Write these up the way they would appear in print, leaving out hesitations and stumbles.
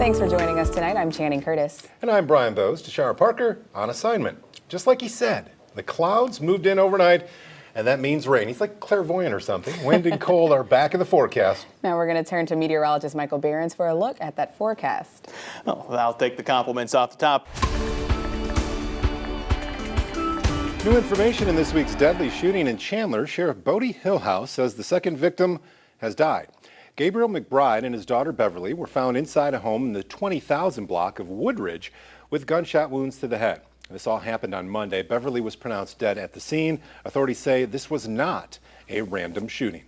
Thanks for joining us tonight. I'm Channing Curtis. And I'm Brian Bose. Tashara Parker on assignment. Just like he said, the clouds moved in overnight, and that means rain. He's like clairvoyant or something. Wind and cold are back in the forecast. Now we're going to turn to meteorologist Michael Behrens for a look at that forecast. Oh, I'll take the compliments off the top. New information in this week's deadly shooting in Chandler. Sheriff Bodie Hillhouse says the second victim has died. Gabriel McBride and his daughter Beverly were found inside a home in the 20,000 block of Woodridge with gunshot wounds to the head. This all happened on Monday. Beverly was pronounced dead at the scene. Authorities say this was not a random shooting.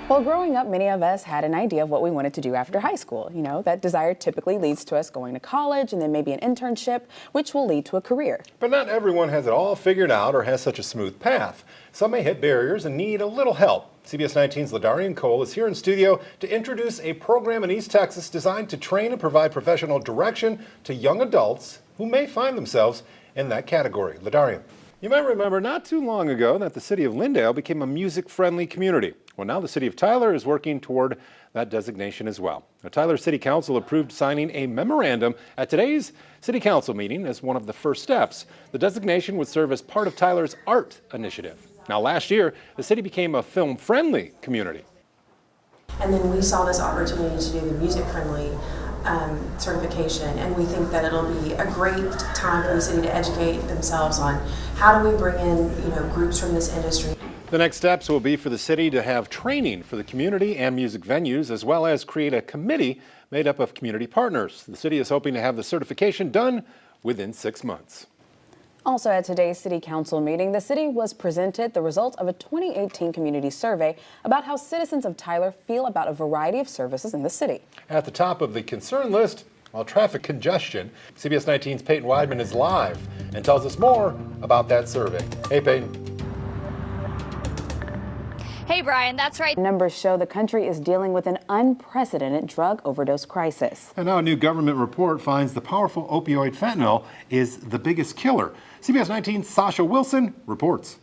Well, growing up, many of us had an idea of what we wanted to do after high school. You know, that desire typically leads to us going to college and then maybe an internship, which will lead to a career. But not everyone has it all figured out or has such a smooth path. Some may hit barriers and need a little help. CBS 19's Ladarian Cole is here in studio to introduce a program in East Texas designed to train and provide professional direction to young adults who may find themselves in that category. Ladarian. You might remember not too long ago that the city of Lindale became a music-friendly community. Well, now the city of Tyler is working toward that designation as well. The Tyler City Council approved signing a memorandum at today's city council meeting as one of the first steps. The designation would serve as part of Tyler's art initiative. Now, last year, the city became a film-friendly community. And then we saw this opportunity to do the music-friendly certification, and we think that it'll be a great time for the city to educate themselves on how do we bring in, groups from this industry. The next steps will be for the city to have training for the community and music venues, as well as create a committee made up of community partners. The city is hoping to have the certification done within 6 months. Also at today's city council meeting, the city was presented the results of a 2018 community survey about how citizens of Tyler feel about a variety of services in the city. At the top of the concern list, traffic congestion. CBS 19's Peyton Weidman is live and tells us more about that survey. Hey, Peyton. Hey, Brian, that's right. Numbers show the country is dealing with an unprecedented drug overdose crisis. And now a new government report finds the powerful opioid fentanyl is the biggest killer. CBS 19's Sasha Wilson reports.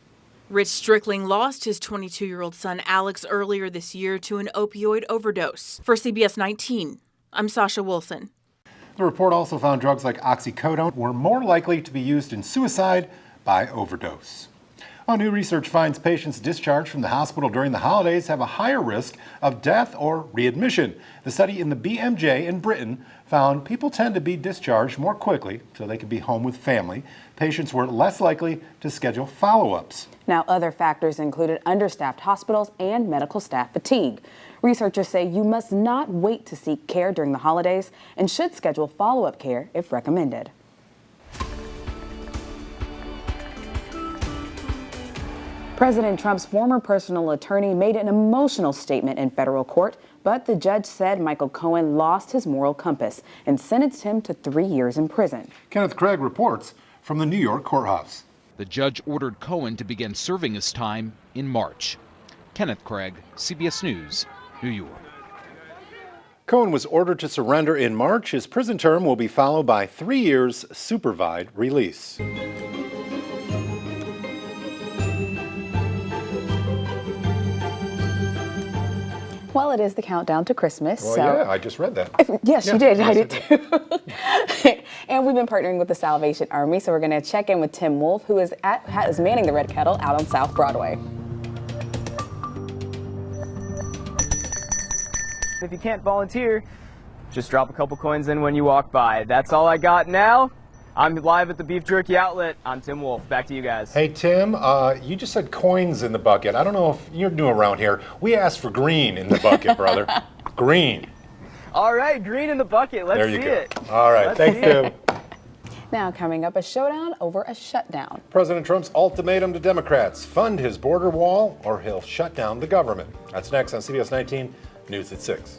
Rich Strickling lost his 22-year-old son Alex earlier this year to an opioid overdose. For CBS 19, I'm Sasha Wilson. The report also found drugs like oxycodone were more likely to be used in suicide by overdose. New research finds patients discharged from the hospital during the holidays have a higher risk of death or readmission. The study in the BMJ in Britain found people tend to be discharged more quickly so they can be home with family. Patients were less likely to schedule follow-ups. Now, other factors included understaffed hospitals and medical staff fatigue. Researchers say you must not wait to seek care during the holidays and should schedule follow-up care if recommended. President Trump's former personal attorney made an emotional statement in federal court, but the judge said Michael Cohen lost his moral compass and sentenced him to 3 years in prison. Kenneth Craig reports from the New York courthouse. The judge ordered Cohen to begin serving his time in March. Kenneth Craig, CBS News, New York. Cohen was ordered to surrender in March. His prison term will be followed by 3 years supervised release. Well, it is the countdown to Christmas. Well, so. yeah, I just read that. Yes, yeah, you did. Yes, I did too. And we've been partnering with the Salvation Army, so we're going to check in with Tim Wolf, who is manning the Red Kettle out on South Broadway. If you can't volunteer, just drop a couple coins in when you walk by. That's all I got now. I'm live at the Beef Jerky Outlet. I'm Tim Wolf. Back to you guys. Hey, Tim, you just said coins in the bucket. I don't know if you're new around here. We asked for green in the bucket, brother. Green. All right, green in the bucket. Let's see it. All right, thanks, Tim. Now coming up, a showdown over a shutdown. President Trump's ultimatum to Democrats: fund his border wall or he'll shut down the government. That's next on CBS 19 News at 6.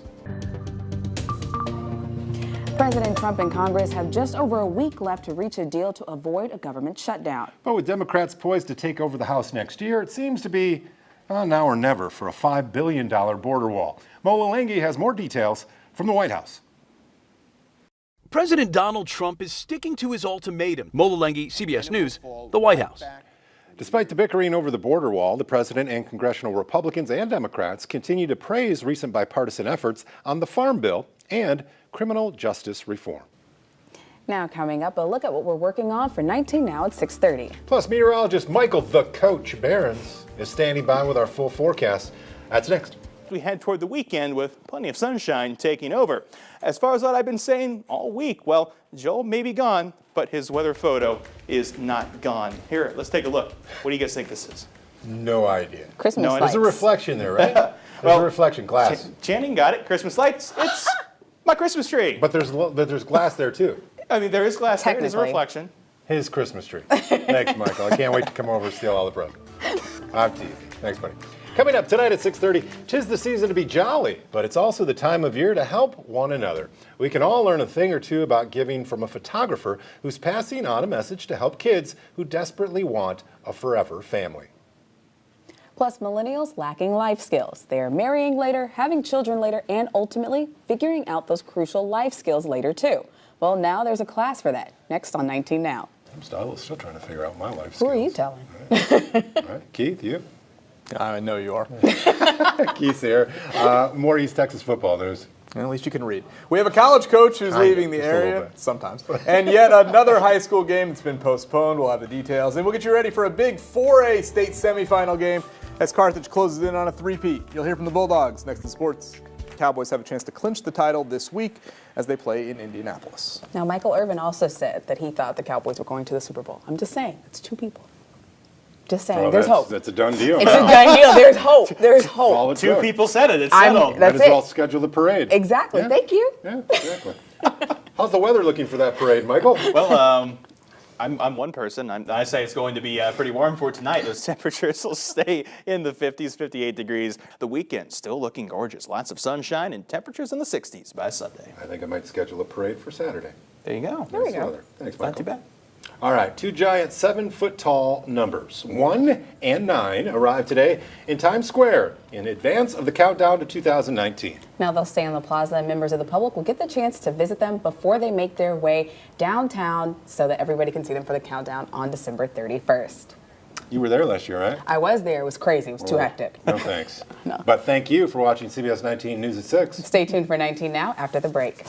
President Trump and Congress have just over a week left to reach a deal to avoid a government shutdown. But with Democrats poised to take over the House next year, it seems to be now or never for a $5 billion border wall. Mo Lelenghi has more details from the White House. President Donald Trump is sticking to his ultimatum. Mo Lelenghi, CBS News, the White House. Despite the bickering over the border wall, the president and congressional Republicans and Democrats continue to praise recent bipartisan efforts on the Farm Bill and criminal justice reform. Now coming up, a look at what we're working on for 19 Now at 6:30. Plus, meteorologist Michael the Coach Behrens is standing by with our full forecast. That's next. We head toward the weekend with plenty of sunshine taking over. As far as what I've been saying all week, well, Joel may be gone, but his weather photo is not gone. Here, let's take a look. What do you guys think this is? No idea. Christmas No, lights. There's a reflection there, right? There's a reflection glass. Channing got it. Christmas lights. It's my Christmas tree. But there's glass there too. I mean, there is glass there. It is a Technically. reflection. His Christmas tree. Thanks, Michael. I can't wait to come over and steal all the presents. I'm teasing. Thanks, buddy. Coming up tonight at 6:30, 'tis the season to be jolly, but it's also the time of year to help one another. We can all learn a thing or two about giving from a photographer who's passing on a message to help kids who desperately want a forever family. Plus, millennials lacking life skills. They are marrying later, having children later, and ultimately figuring out those crucial life skills later too. Well, now there's a class for that. Next on 19 Now. I'm still trying to figure out my life skills. Who are you telling? All right. Keith, you? I know you are. Keith's here. More East Texas football news. At least you can read. We have a college coach who's leaving the just a little area, bit. sometimes, and yet another high school game that's been postponed. We'll have the details, and we'll get you ready for a big 4A state semifinal game as Carthage closes in on a three-peat. You'll hear from the Bulldogs next in sports. Cowboys have a chance to clinch the title this week as they play in Indianapolis. Now, Michael Irvin also said that he thought the Cowboys were going to the Super Bowl. I'm just saying, it's two people. Just saying, Well, there's hope. That's a done deal. It's a done deal. There's hope. There's hope. All it Two took. people said it. It's I'm- settled. that's Might as well it. schedule the parade. Exactly. Yeah. Thank you. Yeah, exactly. How's the weather looking for that parade, Michael? Well, I'm one person. I say it's going to be pretty warm for tonight. Those temperatures will stay in the 50s, 58 degrees. The weekend still looking gorgeous. Lots of sunshine and temperatures in the 60s by Sunday. I think I might schedule a parade for Saturday. There you go. There we Nice go. weather. Thanks, Michael. Not too bad. All right, two giant 7-foot-tall numbers, 1 and 9, arrived today in Times Square in advance of the countdown to 2019. Now they'll stay on the plaza and members of the public will get the chance to visit them before they make their way downtown so that everybody can see them for the countdown on December 31st. You were there last year, right? I was there. It was crazy. It was too hectic. No thanks. No. But thank you for watching CBS 19 News at 6. Stay tuned for 19 Now after the break.